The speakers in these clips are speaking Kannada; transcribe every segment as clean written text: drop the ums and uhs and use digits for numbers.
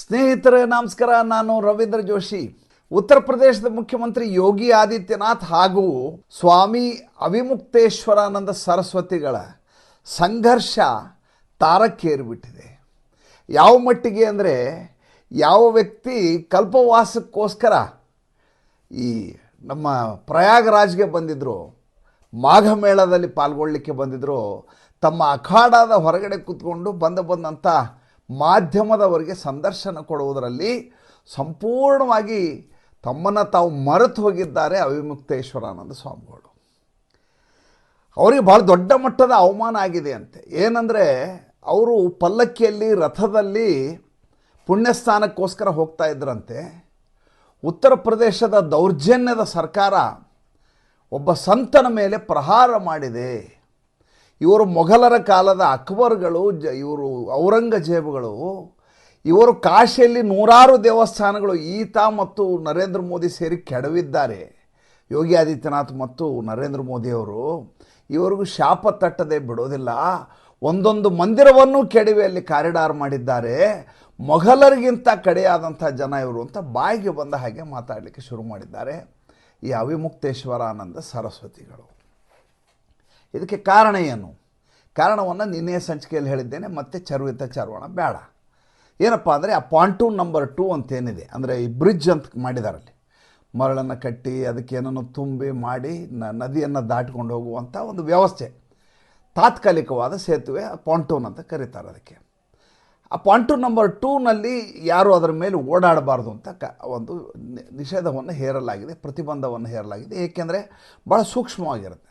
ಸ್ನೇಹಿತರೆ ನಮಸ್ಕಾರ. ನಾನು ರವೀಂದ್ರ ಜೋಶಿ. ಉತ್ತರ ಪ್ರದೇಶದ ಮುಖ್ಯಮಂತ್ರಿ ಯೋಗಿ ಆದಿತ್ಯನಾಥ್ ಹಾಗೂ ಸ್ವಾಮಿ ಅವಿಮುಕ್ತೇಶ್ವರಾನಂದ ಸರಸ್ವತಿಗಳ ಸಂಘರ್ಷ ತಾರಕ್ಕೇರಿಬಿಟ್ಟಿದೆ. ಯಾವ ಮಟ್ಟಿಗೆ ಅಂದರೆ, ಯಾವ ವ್ಯಕ್ತಿ ಕಲ್ಪವಾಸಕ್ಕೋಸ್ಕರ ಈ ನಮ್ಮ ಪ್ರಯಾಗರಾಜ್ಗೆ ಬಂದಿದ್ದರು, ಮಾಘ ಮೇಳದಲ್ಲಿ ಪಾಲ್ಗೊಳ್ಳಲಿಕ್ಕೆ ಬಂದಿದ್ದರು, ತಮ್ಮ ಅಖಾಡದ ಹೊರಗಡೆ ಕೂತ್ಕೊಂಡು ಬಂದಂಥ ಮಾಧ್ಯಮದವರಿಗೆ ಸಂದರ್ಶನ ಕೊಡುವುದರಲ್ಲಿ ಸಂಪೂರ್ಣವಾಗಿ ತಮ್ಮನ್ನು ತಾವು ಮರೆತು ಹೋಗಿದ್ದಾರೆ ಅವಿಮುಕ್ತೇಶ್ವರಾನಂದ ಸ್ವಾಮಿಗಳು. ಅವರಿಗೆ ಭಾಳ ದೊಡ್ಡ ಮಟ್ಟದ ಅವಮಾನ ಆಗಿದೆ ಅಂತೆ. ಏನಂದರೆ, ಅವರು ಪಲ್ಲಕ್ಕಿಯಲ್ಲಿ ರಥದಲ್ಲಿ ಪುಣ್ಯಸ್ಥಾನಕ್ಕೋಸ್ಕರ ಹೋಗ್ತಾ ಇದ್ರಂತೆ. ಉತ್ತರ ಪ್ರದೇಶದ ದೌರ್ಜನ್ಯದ ಸರ್ಕಾರ ಒಬ್ಬ ಸಂತನ ಮೇಲೆ ಪ್ರಹಾರ ಮಾಡಿದೆ. ಇವರು ಮೊಘಲರ ಕಾಲದ ಅಕ್ಬರ್ಗಳು, ಇವರು ಔರಂಗಜೇಬುಗಳು, ಇವರು ಕಾಶಿಯಲ್ಲಿ ನೂರಾರು ದೇವಸ್ಥಾನಗಳು ಈತ ಮತ್ತು ನರೇಂದ್ರ ಮೋದಿ ಸೇರಿ ಕೆಡವಿದ್ದಾರೆ. ಯೋಗಿ ಆದಿತ್ಯನಾಥ್ ಮತ್ತು ನರೇಂದ್ರ ಮೋದಿಯವರು ಇವರಿಗೂ ಶಾಪ ತಟ್ಟದೆ ಬಿಡೋದಿಲ್ಲ. ಒಂದೊಂದು ಮಂದಿರವನ್ನು ಕೆಡವಿ ಅಲ್ಲಿ ಕಾರಿಡಾರ್ ಮಾಡಿದ್ದಾರೆ. ಮೊಘಲರಿಗಿಂತ ಕಡೆಯಾದಂಥ ಜನ ಇವರು ಅಂತ ಬಾಯಿಗೆ ಬಂದ ಹಾಗೆ ಮಾತಾಡಲಿಕ್ಕೆ ಶುರು ಮಾಡಿದ್ದಾರೆ ಈ ಅವಿಮುಕ್ತೇಶ್ವರಾನಂದ ಸರಸ್ವತಿಗಳು. ಇದಕ್ಕೆ ಕಾರಣ ಏನು? ಕಾರಣವನ್ನು ನಿನ್ನೆ ಸಂಚಿಕೆಯಲ್ಲಿ ಹೇಳಿದ್ದೇನೆ, ಮತ್ತೆ ಚರ್ವಣ ಬೇಡ. ಏನಪ್ಪ ಅಂದರೆ, ಆ ಪಾಂಟೂನ್ ನಂಬರ್ 2 ಅಂತೇನಿದೆ, ಅಂದರೆ ಈ ಬ್ರಿಡ್ಜ್ ಅಂತ ಮಾಡಿದಾರಲ್ಲಿ, ಮರಳನ್ನು ಕಟ್ಟಿ ಅದಕ್ಕೇನನ್ನು ತುಂಬಿ ಮಾಡಿ ನದಿಯನ್ನು ದಾಟಿಕೊಂಡು ಹೋಗುವಂಥ ಒಂದು ವ್ಯವಸ್ಥೆ, ತಾತ್ಕಾಲಿಕವಾದ ಸೇತುವೆ, ಪಾಂಟೂನ್ ಅಂತ ಕರೀತಾರೆ ಅದಕ್ಕೆ. ಆ ಪಾಂಟೂನ್ ನಂಬರ್ 2ನಲ್ಲಿ ಯಾರು ಅದರ ಮೇಲೆ ಓಡಾಡಬಾರ್ದು ಅಂತ ಒಂದು ನಿಷೇಧವನ್ನು ಹೇರಲಾಗಿದೆ, ಪ್ರತಿಬಂಧವನ್ನು ಹೇರಲಾಗಿದೆ. ಏಕೆಂದರೆ ಭಾಳ ಸೂಕ್ಷ್ಮವಾಗಿರುತ್ತೆ.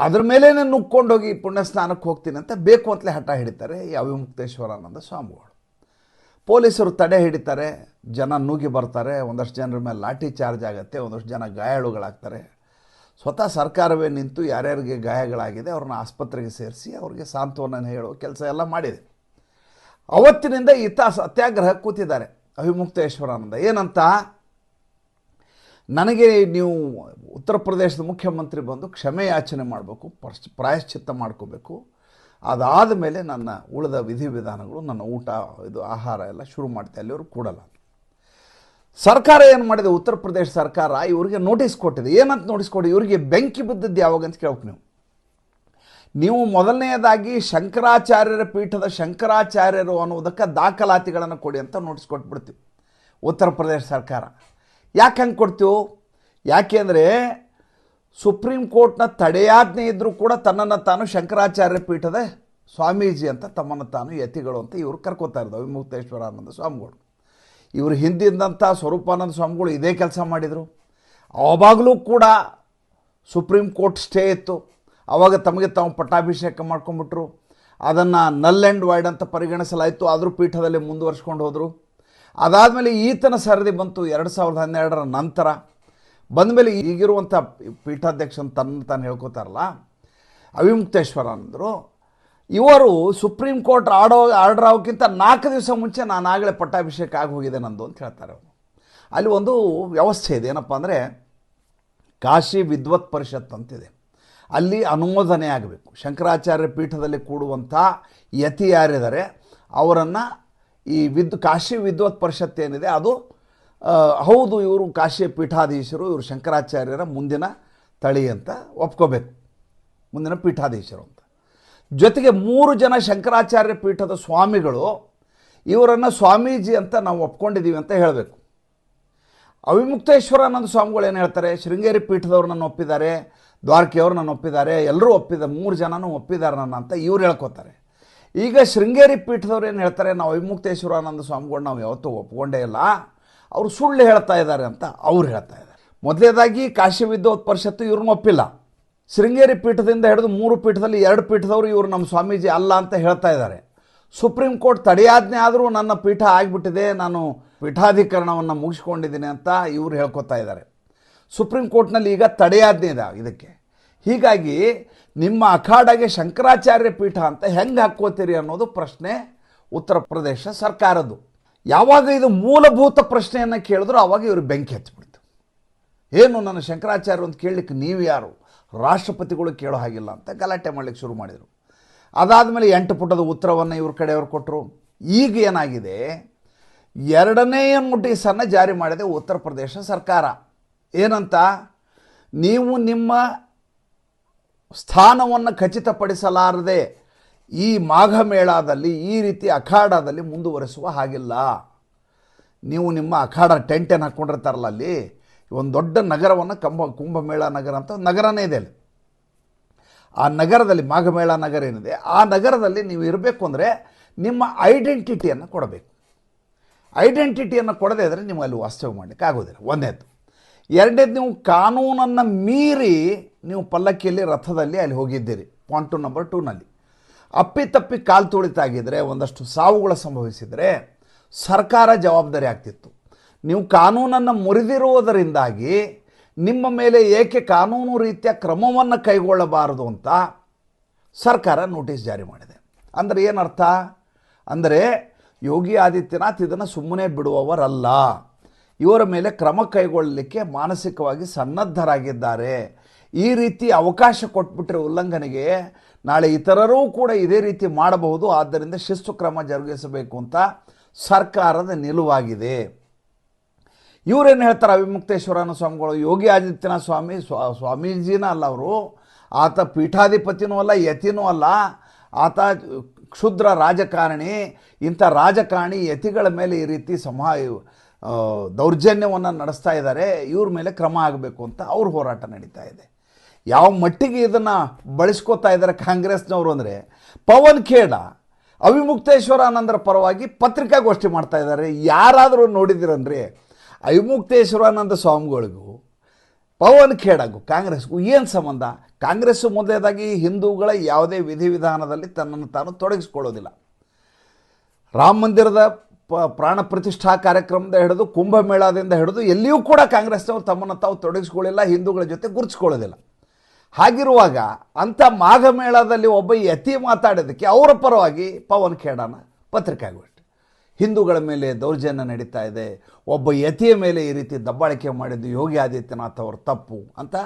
ಅದ್ರ ಮೇಲೇ ನುಗ್ಕೊಂಡೋಗಿ ಪುಣ್ಯಸ್ನಾನಕ್ಕೆ ಹೋಗ್ತೀನಿ ಅಂತ ಬೇಕು ಅಂತಲೇ ಹಠ ಹಿಡಿತಾರೆ ಈ ಅವಿಮುಕ್ತೇಶ್ವರಾನಂದ ಸ್ವಾಮಿಗಳು. ಪೊಲೀಸರು ತಡೆ ಹಿಡಿತಾರೆ, ಜನ ನುಗ್ಗಿ ಬರ್ತಾರೆ, ಒಂದಷ್ಟು ಜನರ ಮೇಲೆ ಲಾಠಿ ಚಾರ್ಜ್ ಆಗುತ್ತೆ, ಒಂದಷ್ಟು ಜನ ಗಾಯಾಳುಗಳಾಗ್ತಾರೆ. ಸ್ವತಃ ಸರ್ಕಾರವೇ ನಿಂತು ಯಾರ್ಯಾರಿಗೆ ಗಾಯಗಳಾಗಿದೆ ಅವ್ರನ್ನ ಆಸ್ಪತ್ರೆಗೆ ಸೇರಿಸಿ ಅವ್ರಿಗೆ ಸಾಂತ್ವನ ಹೇಳೋ ಕೆಲಸ ಎಲ್ಲ ಮಾಡಿದೆ. ಅವತ್ತಿನಿಂದ ಈತ ಸತ್ಯಾಗ್ರಹ ಕೂತಿದ್ದಾರೆ ಅವಿಮುಕ್ತೇಶ್ವರಾನಂದ. ಏನಂತ, ನನಗೆ ನೀವು ಉತ್ತರ ಪ್ರದೇಶದ ಮುಖ್ಯಮಂತ್ರಿ ಬಂದು ಕ್ಷಮೆ ಯಾಚನೆ ಮಾಡಬೇಕು, ಪ್ರಾಯಶ್ಚಿತ್ತ ಮಾಡ್ಕೋಬೇಕು, ಅದಾದ ಮೇಲೆ ನನ್ನ ಉಳಿದ ವಿಧಿವಿಧಾನಗಳು, ನನ್ನ ಊಟ, ಇದು ಆಹಾರ ಎಲ್ಲ ಶುರು ಮಾಡ್ತೆ, ಅಲ್ಲಿವರು ಕೂಡಲ್ಲ. ಸರ್ಕಾರ ಏನು ಮಾಡಿದೆ, ಉತ್ತರ ಪ್ರದೇಶ ಸರ್ಕಾರ ಇವರಿಗೆ ನೋಟಿಸ್ ಕೊಟ್ಟಿದೆ. ಏನಂತ ನೋಟಿಸ್ ಕೊಡಿ, ಇವರಿಗೆ ಬೆಂಕಿ ಬಿದ್ದದ್ದು ಯಾವಾಗ ಅಂತ ಕೇಳ್ಬೇಕು. ನೀವು ಮೊದಲನೆಯದಾಗಿ ಶಂಕರಾಚಾರ್ಯರ ಪೀಠದ ಶಂಕರಾಚಾರ್ಯರು ಅನ್ನೋದಕ್ಕೆ ದಾಖಲಾತಿಗಳನ್ನು ಕೊಡಿ ಅಂತ ನೋಟಿಸ್ ಕೊಟ್ಬಿಡ್ತೀವಿ ಉತ್ತರ ಪ್ರದೇಶ ಸರ್ಕಾರ. ಯಾಕೆ ಹಂಗೆ ಕೊಡ್ತೀವಿ? ಯಾಕೆ ಅಂದರೆ, ಸುಪ್ರೀಂ ಕೋರ್ಟ್ನ ತಡೆಯಾಜ್ಞೆ ಇದ್ದರೂ ಕೂಡ ತನ್ನನ್ನು ತಾನು ಶಂಕರಾಚಾರ್ಯ ಪೀಠದ ಸ್ವಾಮೀಜಿ ಅಂತ, ತಮ್ಮನ್ನು ತಾನು ಯತಿಗಳು ಅಂತ ಇವರು ಕರ್ಕೋತಾ ಇರೋದು ಅವಿಮುಕ್ತೇಶ್ವರಾನಂದ ಸ್ವಾಮಿಗಳು. ಇವರು ಹಿಂದಿದ್ದಂಥ ಸ್ವರೂಪಾನಂದ ಸ್ವಾಮಿಗಳು ಇದೇ ಕೆಲಸ ಮಾಡಿದರು. ಆವಾಗಲೂ ಕೂಡ ಸುಪ್ರೀಂ ಕೋರ್ಟ್ ಸ್ಟೇ ಇತ್ತು. ಆವಾಗ ತಮಗೆ ತಾವು ಪಟ್ಟಾಭಿಷೇಕ ಮಾಡ್ಕೊಂಡ್ಬಿಟ್ರು. ಅದನ್ನು ನಲ್ ಆ್ಯಂಡ್ ವೈಡ್ ಅಂತ ಪರಿಗಣಿಸಲಾಯಿತು. ಆದರೂ ಪೀಠದಲ್ಲಿ ಮುಂದುವರ್ಸ್ಕೊಂಡು ಹೋದರು. ಅದಾದಮೇಲೆ ಈತನ ಸರದಿ ಬಂತು 2012ರ ನಂತರ. ಬಂದಮೇಲೆ ಈಗಿರುವಂಥ ಪೀಠಾಧ್ಯಕ್ಷನ ತಾನು ಹೇಳ್ಕೊತಾರಲ್ಲ ಅವಿಮುಕ್ತೇಶ್ವರಾನಂದರು, ಇವರು ಸುಪ್ರೀಂ ಕೋರ್ಟ್ ಆರ್ಡರ್ ಆಗೋಕ್ಕಿಂತ 4 ದಿವಸ ಮುಂಚೆ ನಾನು ಆಗಲೇ ಪಟ್ಟಾಭಿಷೇಕ ಆಗಿ ಹೋಗಿದೆ ನಂದು ಅಂತ ಹೇಳ್ತಾರೆ ಅವರು. ಅಲ್ಲಿ ಒಂದು ವ್ಯವಸ್ಥೆ ಇದೆ, ಏನಪ್ಪ ಅಂದರೆ ಕಾಶಿ ವಿದ್ವತ್ ಪರಿಷತ್ ಅಂತಿದೆ. ಅಲ್ಲಿ ಅನುಮೋದನೆ ಆಗಬೇಕು. ಶಂಕರಾಚಾರ್ಯ ಪೀಠದಲ್ಲಿ ಕೂಡುವಂಥ ಯತಿ ಯಾರಿದ್ದಾರೆ ಅವರನ್ನು ಈ ಕಾಶಿ ವಿದ್ವತ್ ಪರಿಷತ್ ಏನಿದೆ ಅದು ಹೌದು ಇವರು ಕಾಶಿಯ ಪೀಠಾಧೀಶರು, ಇವರು ಶಂಕರಾಚಾರ್ಯರ ಮುಂದಿನ ತಳಿ ಅಂತ ಒಪ್ಕೋಬೇಕು, ಮುಂದಿನ ಪೀಠಾಧೀಶರು ಅಂತ. ಜೊತೆಗೆ 3 ಜನ ಶಂಕರಾಚಾರ್ಯ ಪೀಠದ ಸ್ವಾಮಿಗಳು ಇವರನ್ನು ಸ್ವಾಮೀಜಿ ಅಂತ ನಾವು ಒಪ್ಕೊಂಡಿದ್ದೀವಿ ಅಂತ ಹೇಳಬೇಕು. ಅವಿಮುಕ್ತೇಶ್ವರಾನಂದ ಸ್ವಾಮಿಗಳು ಏನು ಹೇಳ್ತಾರೆ, ಶೃಂಗೇರಿ ಪೀಠದವ್ರು ನನ್ನ ಒಪ್ಪಿದ್ದಾರೆ, ದ್ವಾರಕೆಯವರು ನನ್ನ ಒಪ್ಪಿದ್ದಾರೆ, ಎಲ್ಲರೂ ಒಪ್ಪಿದ್ದಾರೆ, 3 ಜನನೂ ಒಪ್ಪಿದ್ದಾರೆ ನನ್ನ ಅಂತ ಇವ್ರು ಹೇಳ್ಕೊತಾರೆ. ಈಗ ಶೃಂಗೇರಿ ಪೀಠದವ್ರು ಏನು ಹೇಳ್ತಾರೆ, ನಾವು ಅವಿಮುಕ್ತೇಶ್ವರಾನಂದ ಸ್ವಾಮಿಗಳು ನಾವು ಯಾವತ್ತೂ ಒಪ್ಕೊಂಡೇ ಇಲ್ಲ, ಅವರು ಸುಳ್ಳು ಹೇಳ್ತಾ ಇದ್ದಾರೆ ಅಂತ ಅವ್ರು ಹೇಳ್ತಾ ಇದ್ದಾರೆ. ಮೊದಲೇದಾಗಿ ಕಾಶಿ ವಿದ್ವತ್ ಪರಿಷತ್ತು ಇವ್ರನ್ನ ಒಪ್ಪಿಲ್ಲ. ಶೃಂಗೇರಿ ಪೀಠದಿಂದ ಹಿಡಿದು 3 ಪೀಠದಲ್ಲಿ 2 ಪೀಠದವರು ಇವರು ನಮ್ಮ ಸ್ವಾಮೀಜಿ ಅಲ್ಲ ಅಂತ ಹೇಳ್ತಾ ಇದ್ದಾರೆ. ಸುಪ್ರೀಂ ಕೋರ್ಟ್ ತಡೆಯಾಜ್ಞೆ ಆದರೂ ನನ್ನ ಪೀಠ ಆಗಿಬಿಟ್ಟಿದೆ, ನಾನು ಪೀಠಾಧಿಕರಣವನ್ನು ಮುಗಿಸ್ಕೊಂಡಿದ್ದೀನಿ ಅಂತ ಇವರು ಹೇಳ್ಕೊತಾ ಇದ್ದಾರೆ. ಸುಪ್ರೀಂ ಕೋರ್ಟ್ನಲ್ಲಿ ಈಗ ತಡೆಯಾಜ್ಞೆ ಇದೆ ಇದಕ್ಕೆ. ಹೀಗಾಗಿ ನಿಮ್ಮ ಅಖಾಡಗೆ ಶಂಕರಾಚಾರ್ಯ ಪೀಠ ಅಂತ ಹೆಂಗೆ ಹಾಕ್ಕೋತೀರಿ ಅನ್ನೋದು ಪ್ರಶ್ನೆ ಉತ್ತರ ಪ್ರದೇಶ ಸರ್ಕಾರದ್ದು. ಯಾವಾಗ ಇದು ಮೂಲಭೂತ ಪ್ರಶ್ನೆಯನ್ನು ಕೇಳಿದ್ರು ಆವಾಗ ಇವರು ಬೆಂಕಿ ಹಚ್ಚಿಬಿಡ್ತು. ಏನು ನನ್ನ ಶಂಕರಾಚಾರ್ಯ ಅಂತ ಕೇಳಲಿಕ್ಕೆ ನೀವು ಯಾರು, ರಾಷ್ಟ್ರಪತಿಗಳು ಕೇಳೋ ಹಾಗಿಲ್ಲ ಅಂತ ಗಲಾಟೆ ಮಾಡಲಿಕ್ಕೆ ಶುರು ಮಾಡಿದರು. ಅದಾದಮೇಲೆ 8 ಪುಟದ ಉತ್ತರವನ್ನು ಇವ್ರ ಕಡೆಯವರು ಕೊಟ್ಟರು. ಈಗ ಏನಾಗಿದೆ, ಎರಡನೆಯ ನೋಟಿಸನ್ನು ಜಾರಿ ಮಾಡಿದೆ ಉತ್ತರ ಪ್ರದೇಶ ಸರ್ಕಾರ. ಏನಂತ, ನೀವು ನಿಮ್ಮ ಸ್ಥಾನವನ್ನು ಖಚಿತಪಡಿಸಲಾರದೆ ಈ ಮಾಘ ಮೇಳದಲ್ಲಿ ಈ ರೀತಿ ಅಖಾಡದಲ್ಲಿ ಮುಂದುವರಿಸುವ ಹಾಗಿಲ್ಲ. ನೀವು ನಿಮ್ಮ ಅಖಾಡ ಟೆಂಟ್ ಏನು ಹಾಕ್ಕೊಂಡಿರ್ತಾರಲ್ಲ, ಅಲ್ಲಿ ಒಂದು ದೊಡ್ಡ ನಗರವನ್ನು ಕುಂಭಮೇಳ ನಗರ ಅಂತ ಒಂದು ನಗರನೇ ಇದೆ ಅಲ್ಲಿ. ಆ ನಗರದಲ್ಲಿ ಮಾಘಮೇಳ ನಗರ ಏನಿದೆ, ಆ ನಗರದಲ್ಲಿ ನೀವು ಇರಬೇಕು ಅಂದರೆ ನಿಮ್ಮ ಐಡೆಂಟಿಟಿಯನ್ನು ಕೊಡಬೇಕು. ಐಡೆಂಟಿಟಿಯನ್ನು ಕೊಡದೇ ಇದ್ದರೆ ನೀವು ಅಲ್ಲಿ ವಾಸ್ತವ್ಯ ಮಾಡಲಿಕ್ಕೆ ಆಗೋದಿಲ್ಲ, ಒಂದನೇದು. ಎರಡನೇದು, ನೀವು ಕಾನೂನನ್ನು ಮೀರಿ ನೀವು ಪಲ್ಲಕ್ಕಿಯಲ್ಲಿ ರಥದಲ್ಲಿ ಅಲ್ಲಿ ಹೋಗಿದ್ದೀರಿ, ಪಾಯಿಂಟ್ ನಂಬರ್ 2ನಲ್ಲಿ ಅಪ್ಪಿತಪ್ಪಿ ಕಾಲು ತುಳಿತಾಗಿದ್ದರೆ, ಒಂದಷ್ಟು ಸಾವುಗಳು ಸಂಭವಿಸಿದರೆ ಸರ್ಕಾರ ಜವಾಬ್ದಾರಿ ಆಗ್ತಿತ್ತು. ನೀವು ಕಾನೂನನ್ನು ಮುರಿದಿರುವುದರಿಂದಾಗಿ ನಿಮ್ಮ ಮೇಲೆ ಏಕೆ ಕಾನೂನು ರೀತಿಯ ಕ್ರಮವನ್ನು ಕೈಗೊಳ್ಳಬಾರದು ಅಂತ ಸರ್ಕಾರ ನೋಟಿಸ್ ಜಾರಿ ಮಾಡಿದೆ. ಅಂದರೆ ಏನರ್ಥ ಅಂದರೆ, ಯೋಗಿ ಆದಿತ್ಯನಾಥ್ ಇದನ್ನು ಸುಮ್ಮನೆ ಬಿಡುವವರಲ್ಲ, ಇವರ ಮೇಲೆ ಕ್ರಮ ಕೈಗೊಳ್ಳಲಿಕ್ಕೆ ಮಾನಸಿಕವಾಗಿ ಸನ್ನದ್ಧರಾಗಿದ್ದಾರೆ. ಈ ರೀತಿ ಅವಕಾಶ ಕೊಟ್ಬಿಟ್ರೆ ಉಲ್ಲಂಘನೆಗೆ ನಾಳೆ ಇತರರೂ ಕೂಡ ಇದೇ ರೀತಿ ಮಾಡಬಹುದು, ಆದ್ದರಿಂದ ಶಿಸ್ತು ಕ್ರಮ ಜರುಗಿಸಬೇಕು ಅಂತ ಸರ್ಕಾರದ ನಿಲುವಾಗಿದೆ. ಇವರೇನು ಹೇಳ್ತಾರೆ, ಅವಿಮುಕ್ತೇಶ್ವರನ ಸ್ವಾಮಿಗಳು, ಯೋಗಿ ಆದಿತ್ಯನಾಥ ಸ್ವಾಮೀಜಿನ ಅಲ್ಲ ಅವರು, ಆತ ಪೀಠಾಧಿಪತಿನೂ ಅಲ್ಲ, ಯತಿನೂ ಅಲ್ಲ, ಆತ ಕ್ಷುದ್ರ ರಾಜಕಾರಣಿ. ಇಂಥ ರಾಜಕಾರಣಿ ಯತಿಗಳ ಮೇಲೆ ಈ ರೀತಿ ದೌರ್ಜನ್ಯವನ್ನು ನಡೆಸ್ತಾ ಇದ್ದಾರೆ, ಇವ್ರ ಮೇಲೆ ಕ್ರಮ ಆಗಬೇಕು ಅಂತ ಅವ್ರ ಹೋರಾಟ ನಡೀತಾ ಇದೆ. ಯಾವ ಮಟ್ಟಿಗೆ ಇದನ್ನು ಬಳಸ್ಕೋತಾ ಇದ್ದಾರೆ ಕಾಂಗ್ರೆಸ್ನವರು ಅಂದರೆ, ಪವನ್ ಖೇಡಾ ಅವಿಮುಕ್ತೇಶ್ವರಾನಂದರ ಪರವಾಗಿ ಪತ್ರಿಕಾಗೋಷ್ಠಿ ಮಾಡ್ತಾ ಇದ್ದಾರೆ. ಯಾರಾದರೂ ನೋಡಿದಿರನ್ರಿ, ಅವಿಮುಕ್ತೇಶ್ವರಾನಂದ ಸ್ವಾಮಿಗಳಿಗೂ ಪವನ್ ಖೇಡಾಗೂ ಕಾಂಗ್ರೆಸ್ಗೂ ಏನು ಸಂಬಂಧ? ಕಾಂಗ್ರೆಸ್ಸು ಮೊದಲೇದಾಗಿ ಹಿಂದೂಗಳ ಯಾವುದೇ ವಿಧಿವಿಧಾನದಲ್ಲಿ ತನ್ನನ್ನು ತಾನು ತೊಡಗಿಸ್ಕೊಳ್ಳೋದಿಲ್ಲ. ರಾಮ ಮಂದಿರದ ಪ್ರಾಣ ಪ್ರತಿಷ್ಠಾ ಕಾರ್ಯಕ್ರಮದ ಹಿಡಿದು ಕುಂಭಮೇಳದಿಂದ ಹಿಡಿದು ಎಲ್ಲಿಯೂ ಕೂಡ ಕಾಂಗ್ರೆಸ್ನವರು ತಮ್ಮನ್ನು ತಾವು ತೊಡಗಿಸ್ಕೊಳ್ಳಿಲ್ಲ, ಹಿಂದೂಗಳ ಜೊತೆ ಗುರುತಿಸ್ಕೊಳ್ಳೋದಿಲ್ಲ. ಹಾಗಿರುವಾಗ ಅಂಥ ಮಾಘ ಮೇಳದಲ್ಲಿ ಒಬ್ಬ ಯತಿ ಮಾತಾಡೋದಕ್ಕೆ ಅವರ ಪರವಾಗಿ ಪವನ್ ಖೇಡಾನ ಪತ್ರಿಕಾಗೋಷ್ಠಿ, ಹಿಂದೂಗಳ ಮೇಲೆ ದೌರ್ಜನ್ಯ ನಡೀತಾ ಇದೆ, ಒಬ್ಬ ಯತಿಯ ಮೇಲೆ ಈ ರೀತಿ ದಬ್ಬಾಳಿಕೆ ಮಾಡಿದ್ದು ಯೋಗಿ ಆದಿತ್ಯನಾಥ್ ಅವರು ತಪ್ಪು ಅಂತ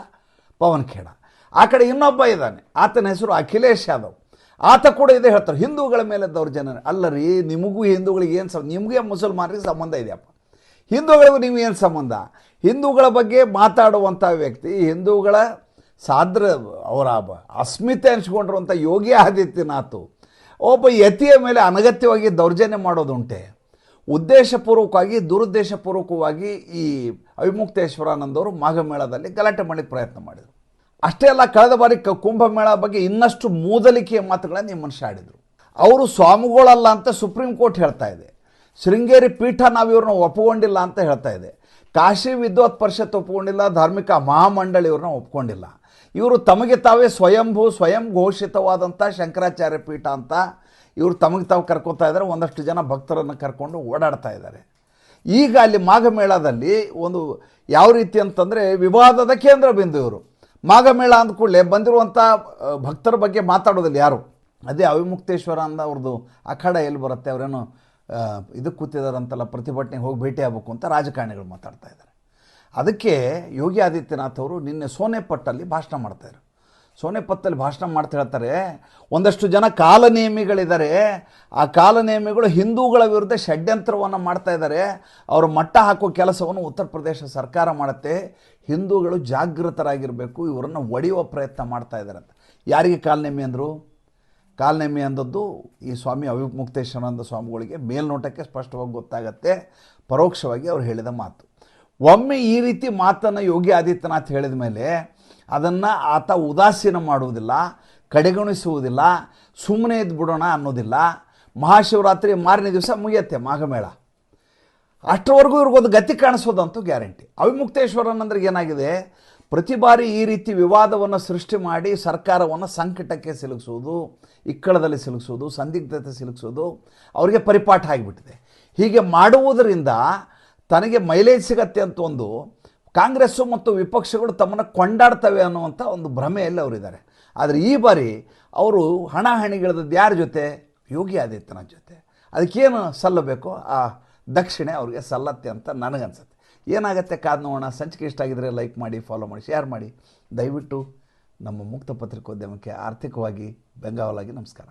ಪವನ್ ಖೇಡಾ. ಆ ಕಡೆ ಇನ್ನೊಬ್ಬ ಇದ್ದಾನೆ, ಆತನ ಹೆಸರು ಅಖಿಲೇಶ್ ಯಾದವ್, ಆತ ಕೂಡ ಇದೇ ಹೇಳ್ತಾರೆ, ಹಿಂದೂಗಳ ಮೇಲೆ ದೌರ್ಜನ್ಯ. ಅಲ್ಲ ರೀ, ನಿಮಗೂ ಹಿಂದೂಗಳಿಗೆ ಏನು ಸಂಬಂಧ? ನಿಮಗೆ ಮುಸಲ್ಮಾನರಿಗೆ ಸಂಬಂಧ ಇದೆಯಪ್ಪ, ಹಿಂದೂಗಳಿಗೂ ನೀವು ಏನು ಸಂಬಂಧ? ಹಿಂದೂಗಳ ಬಗ್ಗೆ ಮಾತಾಡುವಂಥ ವ್ಯಕ್ತಿ, ಹಿಂದೂಗಳ ಅವರ ಅಸ್ಮಿತೆ ಅನಿಸ್ಕೊಂಡಿರುವಂಥ ಯೋಗಿ ಆದಿತ್ಯನಾಥ್ ಒಬ್ಬ ಯತಿಯ ಮೇಲೆ ಅನಗತ್ಯವಾಗಿ ದೌರ್ಜನ್ಯ ಮಾಡೋದುಂಟೆ. ಉದ್ದೇಶಪೂರ್ವಕವಾಗಿ ದುರುದ್ದೇಶಪೂರ್ವಕವಾಗಿ ಈ ಅವಿಮುಕ್ತೇಶ್ವರಾನಂದವರು ಮಾಘಮೇಳದಲ್ಲಿ ಗಲಾಟೆ ಮಾಡಲಿಕ್ಕೆ ಪ್ರಯತ್ನ ಮಾಡಿದರು. ಅಷ್ಟೇ ಅಲ್ಲ, ಕಳೆದ ಬಾರಿ ಕುಂಭಮೇಳ ಬಗ್ಗೆ ಇನ್ನಷ್ಟು ಮೂದಲಿಕೆಯ ಮಾತುಗಳನ್ನು ಈ ಮನುಷ್ಯ ಆಡಿದರು. ಅವರು ಸ್ವಾಮಿಗಳಲ್ಲ ಅಂತ ಸುಪ್ರೀಂ ಕೋರ್ಟ್ ಹೇಳ್ತಾ ಇದೆ, ಶೃಂಗೇರಿ ಪೀಠ ನಾವು ಇವ್ರನ್ನ ಒಪ್ಪಿಕೊಂಡಿಲ್ಲ ಅಂತ ಹೇಳ್ತಾ ಇದೆ, ಕಾಶಿ ವಿದ್ವತ್ ಪರಿಷತ್ ಒಪ್ಪಿಕೊಂಡಿಲ್ಲ, ಧಾರ್ಮಿಕ ಮಹಾಮಂಡಳಿ ಇವ್ರನ್ನ ಒಪ್ಕೊಂಡಿಲ್ಲ. ಇವರು ತಮಗೆ ತಾವೇ ಸ್ವಯಂ ಘೋಷಿತವಾದಂಥ ಶಂಕರಾಚಾರ್ಯ ಪೀಠ ಅಂತ ಇವರು ತಮಗೆ ತಾವು ಕರ್ಕೊತಾ ಇದ್ದಾರೆ. ಒಂದಷ್ಟು ಜನ ಭಕ್ತರನ್ನು ಕರ್ಕೊಂಡು ಓಡಾಡ್ತಾ ಇದ್ದಾರೆ. ಈಗ ಅಲ್ಲಿ ಮಾಘಮೇಳದಲ್ಲಿ ಒಂದು ಯಾವ ರೀತಿ ಅಂತಂದರೆ ವಿವಾದದ ಕೇಂದ್ರ ಬಿಂದು ಇವರು. ಮಾಘಮೇಳ ಅಂದ ಕೂಡಲೇ ಬಂದಿರುವಂಥ ಭಕ್ತರ ಬಗ್ಗೆ ಮಾತಾಡೋದಿಲ್ಲ ಯಾರು. ಅದೇ ಅವಿಮುಕ್ತೇಶ್ವರ ಅಂದ ಅವ್ರದ್ದು ಅಖಾಡ ಎಲ್ಲಿ ಬರುತ್ತೆ, ಅವರೇನು ಇದಕ್ಕೆ ಕೂತಿದಾರಂತಲ್ಲ, ಪ್ರತಿಭಟನೆಗೆ ಹೋಗಿ ಭೇಟಿ ಆಗಬೇಕು ಅಂತ ರಾಜಕಾರಣಿಗಳು ಮಾತಾಡ್ತಾ ಇದ್ದಾರೆ. ಅದಕ್ಕೆ ಯೋಗಿ ಆದಿತ್ಯನಾಥ್ ಅವರು ನಿನ್ನೆ ಸೋನೆಪಟ್ಟಲ್ಲಿ ಭಾಷಣ ಮಾಡ್ತಾಯಿದ್ರು. ಸೋನೆಪತ್ತಲ್ಲಿ ಭಾಷಣ ಮಾಡ್ತಾ ಹೇಳ್ತಾರೆ, ಒಂದಷ್ಟು ಜನ ಕಾಲನೇಮಿಗಳಿದ್ದಾರೆ, ಆ ಕಾಲನೇಮಿಗಳು ಹಿಂದೂಗಳ ವಿರುದ್ಧ ಷಡ್ಯಂತ್ರವನ್ನು ಮಾಡ್ತಾ ಇದ್ದಾರೆ, ಅವರು ಮಟ್ಟ ಹಾಕೋ ಕೆಲಸವನ್ನು ಉತ್ತರ ಪ್ರದೇಶ ಸರ್ಕಾರ ಮಾಡುತ್ತೆ, ಹಿಂದೂಗಳು ಜಾಗೃತರಾಗಿರಬೇಕು, ಇವರನ್ನು ಒಡೆಯುವ ಪ್ರಯತ್ನ ಮಾಡ್ತಾ ಇದ್ದಾರೆ ಅಂತ. ಯಾರಿಗೆ ಕಾಲನೇಮಿ ಅಂದರು? ಕಾಲನೇಮಿ ಅಂದದ್ದು ಈ ಸ್ವಾಮಿ ಅವಿಮುಕ್ತೇಶ್ವರಾನಂದ ಸ್ವಾಮಿಗಳಿಗೆ ಮೇಲ್ನೋಟಕ್ಕೆ ಸ್ಪಷ್ಟವಾಗಿ ಗೊತ್ತಾಗತ್ತೆ, ಪರೋಕ್ಷವಾಗಿ ಅವ್ರು ಹೇಳಿದ ಮಾತು. ಒಮ್ಮೆ ಈ ರೀತಿ ಮಾತನ್ನು ಯೋಗಿ ಆದಿತ್ಯನಾಥ್ ಹೇಳಿದ ಮೇಲೆ ಅದನ್ನು ಆತ ಉದಾಸೀನ ಮಾಡುವುದಿಲ್ಲ, ಕಡೆಗಣಿಸುವುದಿಲ್ಲ, ಸುಮ್ಮನೆ ಇದ್ದು ಬಿಡೋಣ ಅನ್ನೋದಿಲ್ಲ. ಮಹಾಶಿವರಾತ್ರಿ ಮಾರನೇ ದಿವಸ ಮುಗಿಯುತ್ತೆ ಮಾಘಮೇಳ, ಅಷ್ಟರವರೆಗೂ ಇವ್ರಿಗೊಂದು ಗತಿ ಕಾಣಿಸೋದಂತೂ ಗ್ಯಾರಂಟಿ. ಅವಿಮುಕ್ತೇಶ್ವರನಂದ್ರಿಗೆ ಏನಾಗಿದೆ, ಪ್ರತಿ ಬಾರಿ ಈ ರೀತಿ ವಿವಾದವನ್ನು ಸೃಷ್ಟಿ ಮಾಡಿ ಸರ್ಕಾರವನ್ನು ಸಂಕಟಕ್ಕೆ ಸಿಲುಕಿಸೋದು, ಇಕ್ಕಳದಲ್ಲಿ ಸಿಲುಕಿಸೋದು, ಸಂದಿಗ್ಧತೆ ಸಿಲುಕಿಸೋದು ಅವರಿಗೆ ಪರಿಪಾಠ ಆಗಿಬಿಟ್ಟಿದೆ. ಹೀಗೆ ಮಾಡುವುದರಿಂದ ತನಗೆ ಮೈಲೇಜ್ ಸಿಗತ್ತೆ ಅಂತ ಒಂದು ಕಾಂಗ್ರೆಸ್ಸು ಮತ್ತು ವಿಪಕ್ಷಗಳು ತಮ್ಮನ್ನು ಕೊಂಡಾಡ್ತವೆ ಅನ್ನುವಂಥ ಒಂದು ಭ್ರಮೆಯಲ್ಲಿ ಅವರಿದ್ದಾರೆ. ಆದರೆ ಈ ಬಾರಿ ಅವರು ಹಣಾಹಣಿಗಿಳಿದದ್ದು ಯಾರ ಜೊತೆ? ಯೋಗಿ ಆದಿತ್ಯನಾಥ್ ಜೊತೆ. ಅದಕ್ಕೇನು ಸಲ್ಲಬೇಕೋ ಆ ದಕ್ಷಿಣೆ ಅವ್ರಿಗೆ ಸಲ್ಲತ್ತೆ ಅಂತ ನನಗನ್ಸುತ್ತೆ. ಏನಾಗುತ್ತೆ ಕಾದು ನೋಡೋಣ. ಸಂಚಿಕೆ ಇಷ್ಟ ಆಗಿದ್ರೆ ಲೈಕ್ ಮಾಡಿ, ಫಾಲೋ ಮಾಡಿ, ಶೇರ್ ಮಾಡಿ. ದಯವಿಟ್ಟು ನಮ್ಮ ಮುಕ್ತ ಪತ್ರಿಕೋದ್ಯಮಕ್ಕೆ ಆರ್ಥಿಕವಾಗಿ ಬೆಂಗಾವಲಾಗಿ ನಮಸ್ಕಾರ.